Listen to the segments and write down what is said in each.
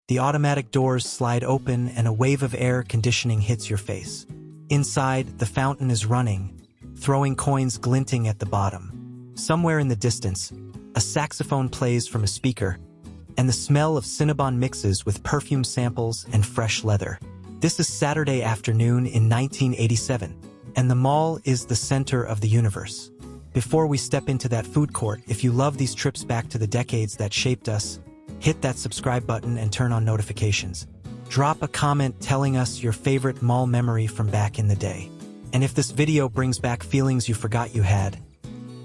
The automatic doors slide open and a wave of air conditioning hits your face. Inside, the fountain is running, throwing coins glinting at the bottom. Somewhere in the distance, a saxophone plays from a speaker, and the smell of Cinnabon mixes with perfume samples and fresh leather. This is Saturday afternoon in 1987, and the mall is the center of the universe. Before we step into that food court, if you love these trips back to the decades that shaped us, hit that subscribe button and turn on notifications. Drop a comment telling us your favorite mall memory from back in the day. And if this video brings back feelings you forgot you had,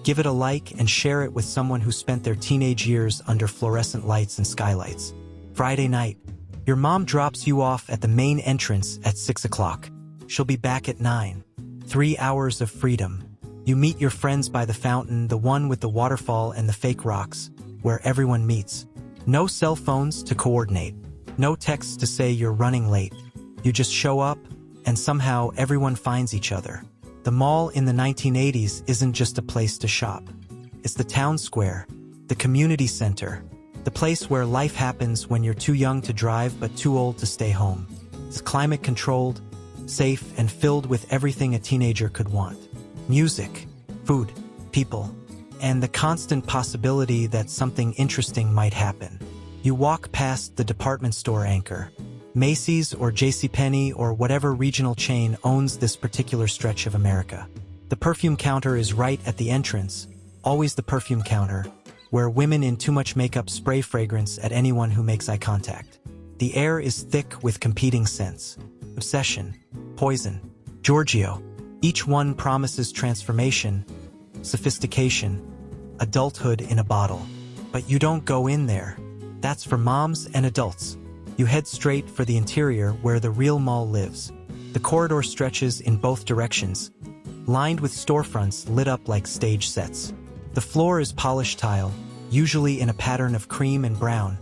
give it a like and share it with someone who spent their teenage years under fluorescent lights and skylights. Friday night, your mom drops you off at the main entrance at 6 o'clock. She'll be back at 9. 3 hours of freedom. You meet your friends by the fountain, the one with the waterfall and the fake rocks, where everyone meets. No cell phones to coordinate. No texts to say you're running late. You just show up, and somehow everyone finds each other. The mall in the 1980s isn't just a place to shop. It's the town square, the community center, the place where life happens when you're too young to drive but too old to stay home. It's climate-controlled, safe, and filled with everything a teenager could want. Music, food, people, and the constant possibility that something interesting might happen. You walk past the department store anchor. Macy's or JCPenney or whatever regional chain owns this particular stretch of America. The perfume counter is right at the entrance, always the perfume counter, where women in too much makeup spray fragrance at anyone who makes eye contact. The air is thick with competing scents. Obsession, Poison, Giorgio. Each one promises transformation, sophistication, adulthood in a bottle. But you don't go in there. That's for moms and adults. You head straight for the interior where the real mall lives. The corridor stretches in both directions, lined with storefronts lit up like stage sets. The floor is polished tile, usually in a pattern of cream and brown,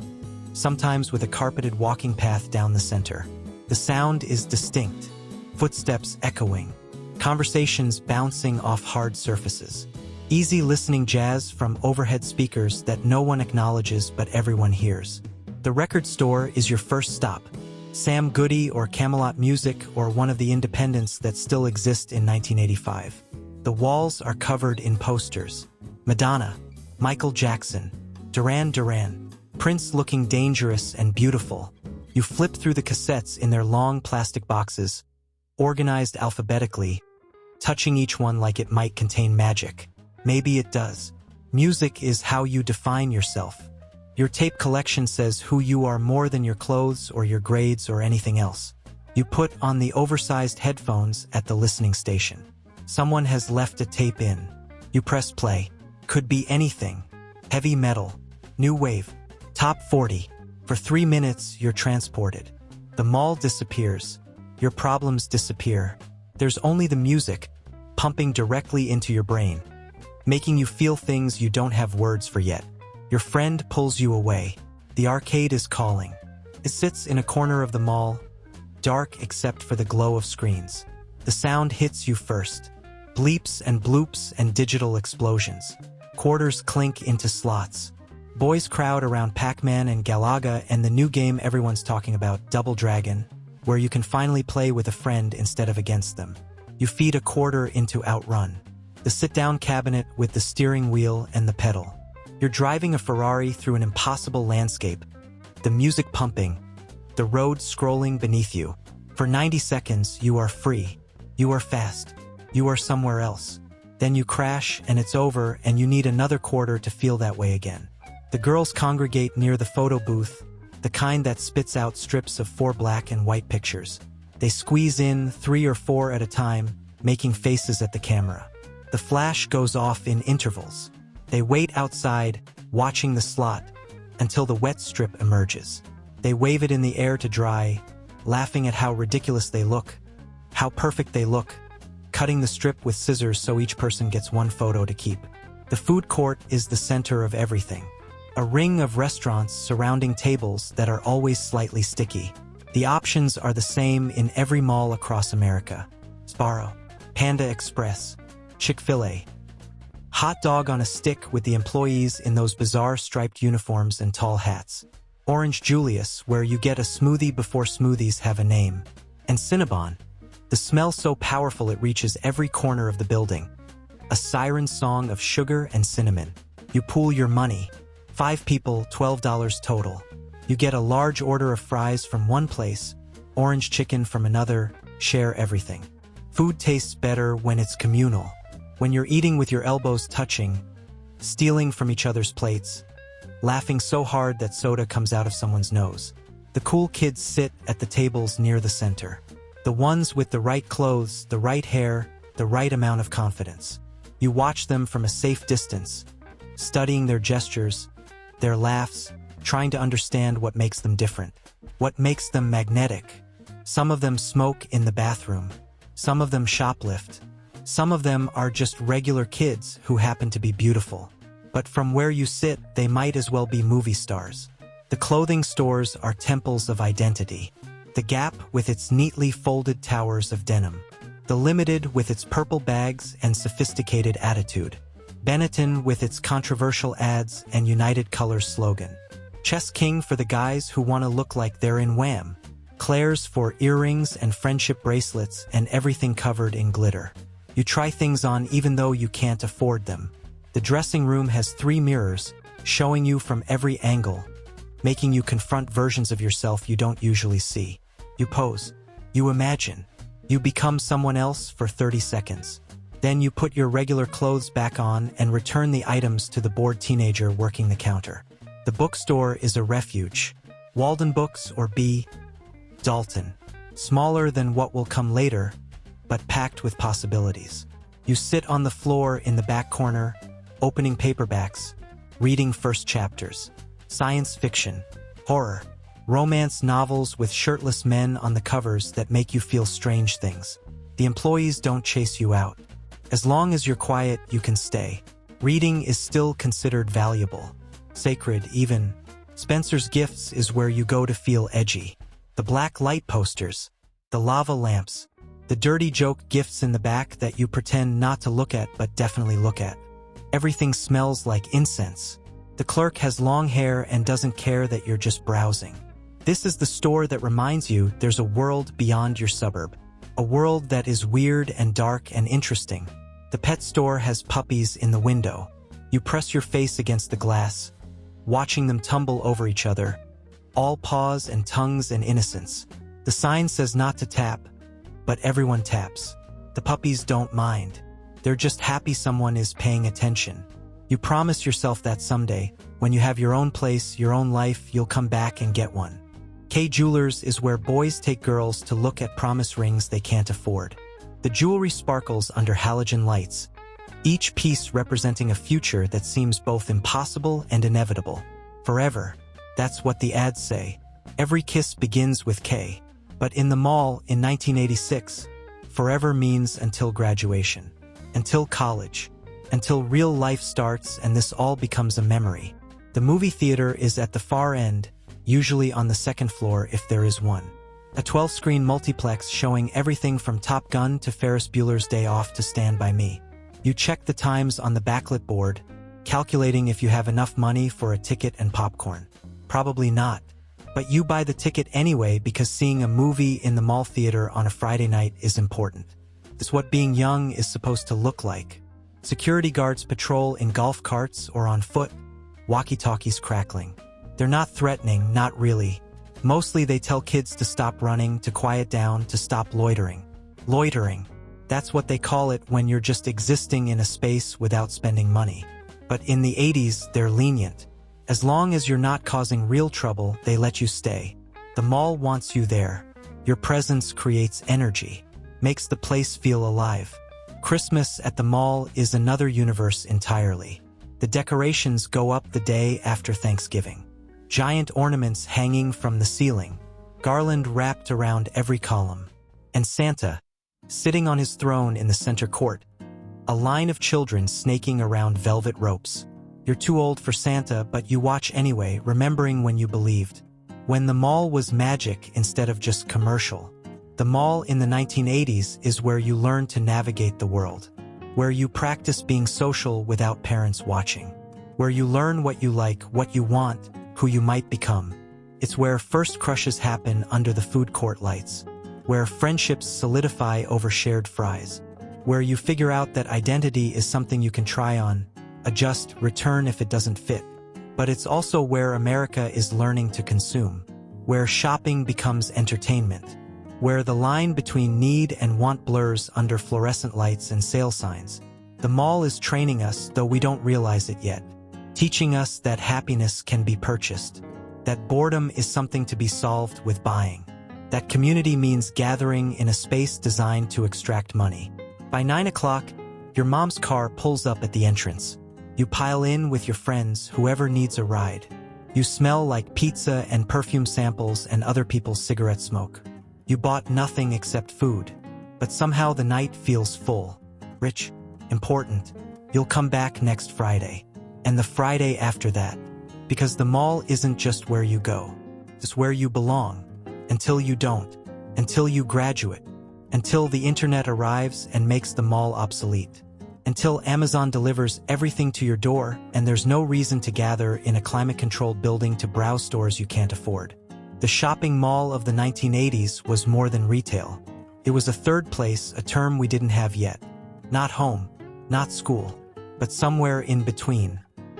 sometimes with a carpeted walking path down the center. The sound is distinct, footsteps echoing, conversations bouncing off hard surfaces. Easy listening jazz from overhead speakers that no one acknowledges but everyone hears. The record store is your first stop. Sam Goody or Camelot Music or one of the independents that still exist in 1985. The walls are covered in posters. Madonna, Michael Jackson, Duran Duran, Prince looking dangerous and beautiful. You flip through the cassettes in their long plastic boxes, organized alphabetically, touching each one like it might contain magic. Maybe it does. Music is how you define yourself. Your tape collection says who you are more than your clothes or your grades or anything else. You put on the oversized headphones at the listening station. Someone has left a tape in. You press play. Could be anything. Heavy metal, new wave, top 40. For 3 minutes, you're transported. The mall disappears. Your problems disappear. There's only the music, pumping directly into your brain, making you feel things you don't have words for yet. Your friend pulls you away. The arcade is calling. It sits in a corner of the mall, dark except for the glow of screens. The sound hits you first. Bleeps and bloops and digital explosions. Quarters clink into slots. Boys crowd around Pac-Man and Galaga and the new game everyone's talking about, Double Dragon, where you can finally play with a friend instead of against them. You feed a quarter into Outrun. The sit-down cabinet with the steering wheel and the pedal. You're driving a Ferrari through an impossible landscape, the music pumping, the road scrolling beneath you. For 90 seconds, you are free. You are fast. You are somewhere else. Then you crash and it's over and you need another quarter to feel that way again. The girls congregate near the photo booth, the kind that spits out strips of 4 black and white pictures. They squeeze in 3 or 4 at a time, making faces at the camera. The flash goes off in intervals. They wait outside, watching the slot, until the wet strip emerges. They wave it in the air to dry, laughing at how ridiculous they look, how perfect they look, cutting the strip with scissors so each person gets one photo to keep. The food court is the center of everything. A ring of restaurants surrounding tables that are always slightly sticky. The options are the same in every mall across America. Sbarro, Panda Express, Chick-fil-A. Hot dog on a stick with the employees in those bizarre striped uniforms and tall hats. Orange Julius, where you get a smoothie before smoothies have a name, and Cinnabon, the smell so powerful it reaches every corner of the building. A siren song of sugar and cinnamon. You pool your money. 5 people, $12 total. You get a large order of fries from one place, orange chicken from another, share everything. Food tastes better when it's communal. When you're eating with your elbows touching, stealing from each other's plates, laughing so hard that soda comes out of someone's nose. The cool kids sit at the tables near the center. The ones with the right clothes, the right hair, the right amount of confidence. You watch them from a safe distance, studying their gestures, their laughs, trying to understand what makes them different, what makes them magnetic. Some of them smoke in the bathroom. Some of them shoplift. Some of them are just regular kids who happen to be beautiful. But from where you sit, they might as well be movie stars. The clothing stores are temples of identity. The Gap with its neatly folded towers of denim. The Limited with its purple bags and sophisticated attitude. Benetton with its controversial ads and United Colors slogan. Chess King for the guys who want to look like they're in Wham. Claire's for earrings and friendship bracelets and everything covered in glitter. You try things on even though you can't afford them. The dressing room has 3 mirrors, showing you from every angle, making you confront versions of yourself you don't usually see. You pose. You imagine. You become someone else for 30 seconds. Then you put your regular clothes back on and return the items to the bored teenager working the counter. The bookstore is a refuge. Walden Books or B. Dalton. Smaller than what will come later, but packed with possibilities. You sit on the floor in the back corner, opening paperbacks, reading first chapters. Science fiction, horror, romance novels with shirtless men on the covers that make you feel strange things. The employees don't chase you out. As long as you're quiet, you can stay. Reading is still considered valuable, sacred even. Spencer's Gifts is where you go to feel edgy. The black light posters, the lava lamps, the dirty joke gifts in the back that you pretend not to look at but definitely look at. Everything smells like incense. The clerk has long hair and doesn't care that you're just browsing. This is the store that reminds you there's a world beyond your suburb. A world that is weird and dark and interesting. The pet store has puppies in the window. You press your face against the glass, watching them tumble over each other, all paws and tongues and innocence. The sign says not to tap, but everyone taps. The puppies don't mind. They're just happy someone is paying attention. You promise yourself that someday, when you have your own place, your own life, you'll come back and get one. K Jewelers is where boys take girls to look at promise rings they can't afford. The jewelry sparkles under halogen lights, each piece representing a future that seems both impossible and inevitable. Forever. That's what the ads say. Every kiss begins with K. But in the mall in 1986, forever means until graduation, until college, until real life starts and this all becomes a memory. The movie theater is at the far end, usually on the second floor if there is one. A 12-screen multiplex showing everything from Top Gun to Ferris Bueller's Day Off to Stand By Me. You check the times on the backlit board, calculating if you have enough money for a ticket and popcorn. Probably not. But you buy the ticket anyway because seeing a movie in the mall theater on a Friday night is important. It's what being young is supposed to look like. Security guards patrol in golf carts or on foot, walkie-talkies crackling. They're not threatening, not really. Mostly they tell kids to stop running, to quiet down, to stop loitering. Loitering. That's what they call it when you're just existing in a space without spending money. But in the 80s, they're lenient. As long as you're not causing real trouble, they let you stay. The mall wants you there. Your presence creates energy, makes the place feel alive. Christmas at the mall is another universe entirely. The decorations go up the day after Thanksgiving. Giant ornaments hanging from the ceiling, garland wrapped around every column. And Santa, sitting on his throne in the center court, a line of children snaking around velvet ropes. You're too old for Santa, but you watch anyway, remembering when you believed. When the mall was magic instead of just commercial. The mall in the 1980s is where you learn to navigate the world. Where you practice being social without parents watching. Where you learn what you like, what you want, who you might become. It's where first crushes happen under the food court lights, where friendships solidify over shared fries, where you figure out that identity is something you can try on, adjust, return if it doesn't fit. But it's also where America is learning to consume, where shopping becomes entertainment, where the line between need and want blurs under fluorescent lights and sale signs. The mall is training us, though we don't realize it yet, teaching us that happiness can be purchased, that boredom is something to be solved with buying, that community means gathering in a space designed to extract money. By 9 o'clock, your mom's car pulls up at the entrance. You pile in with your friends, whoever needs a ride. You smell like pizza and perfume samples and other people's cigarette smoke. You bought nothing except food, but somehow the night feels full, rich, important. You'll come back next Friday, and the Friday after that, because the mall isn't just where you go, it's where you belong, until you don't, until you graduate, until the internet arrives and makes the mall obsolete, until Amazon delivers everything to your door and there's no reason to gather in a climate-controlled building to browse stores you can't afford. The shopping mall of the 1980s was more than retail. It was a third place, a term we didn't have yet. Not home, not school, but somewhere in between.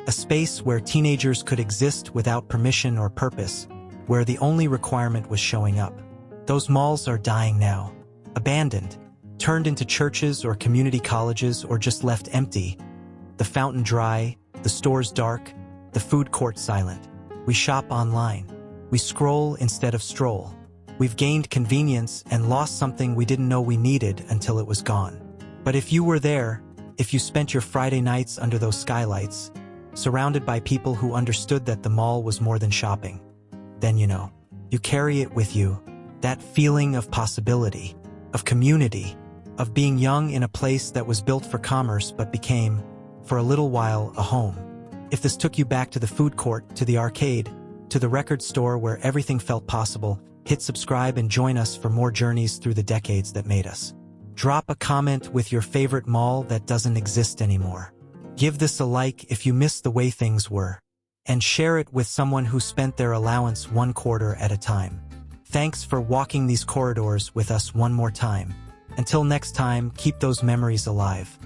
A space where teenagers could exist without permission or purpose, where the only requirement was showing up. Those malls are dying now. Abandoned, turned into churches or community colleges or just left empty. The fountain dry, the stores dark, the food court silent. We shop online. We scroll instead of stroll. We've gained convenience and lost something we didn't know we needed until it was gone. But if you were there, if you spent your Friday nights under those skylights, surrounded by people who understood that the mall was more than shopping, then you carry it with you, that feeling of possibility, of community, of being young in a place that was built for commerce but became, for a little while, a home. If this took you back to the food court, to the arcade, to the record store where everything felt possible, hit subscribe and join us for more journeys through the decades that made us. Drop a comment with your favorite mall that doesn't exist anymore. Give this a like if you miss the way things were. And share it with someone who spent their allowance one quarter at a time. Thanks for walking these corridors with us one more time. Until next time, keep those memories alive.